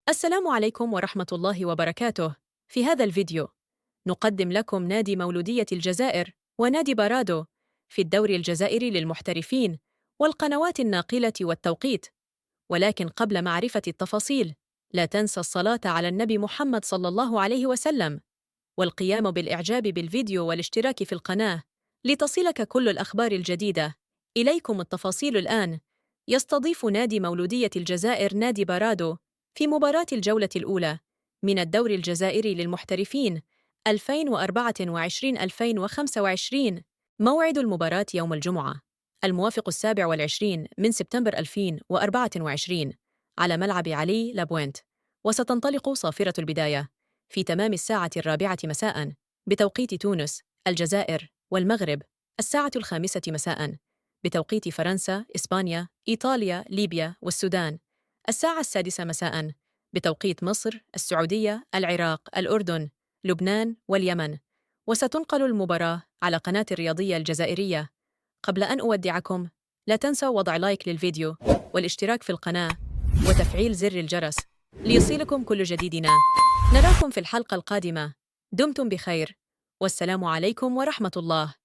السلام عليكم ورحمة الله وبركاته. في هذا الفيديو نقدم لكم نادي مولودية الجزائر ونادي بارادو في الدوري الجزائري للمحترفين والقنوات الناقلة والتوقيت. ولكن قبل معرفة التفاصيل، لا تنسى الصلاة على النبي محمد صلى الله عليه وسلم، والقيام بالإعجاب بالفيديو والاشتراك في القناة لتصلك كل الأخبار الجديدة. إليكم التفاصيل الآن. يستضيف نادي مولودية الجزائر نادي بارادو في مباراة الجولة الأولى من الدوري الجزائري للمحترفين 2024-2025. موعد المباراة يوم الجمعة الموافق 27 من سبتمبر 2024 على ملعب علي لابوينت، وستنطلق صافرة البداية في تمام الساعة 4 مساء بتوقيت تونس، الجزائر والمغرب، الساعة 5 مساء بتوقيت فرنسا، إسبانيا، إيطاليا، ليبيا والسودان، الساعة 6 مساء بتوقيت مصر، السعودية، العراق، الأردن، لبنان واليمن. وستنقل المباراة على قناة الرياضية الجزائرية. قبل أن أودعكم، لا تنسوا وضع لايك للفيديو والاشتراك في القناة وتفعيل زر الجرس ليصلكم كل جديدنا. نراكم في الحلقة القادمة. دمتم بخير، والسلام عليكم ورحمة الله.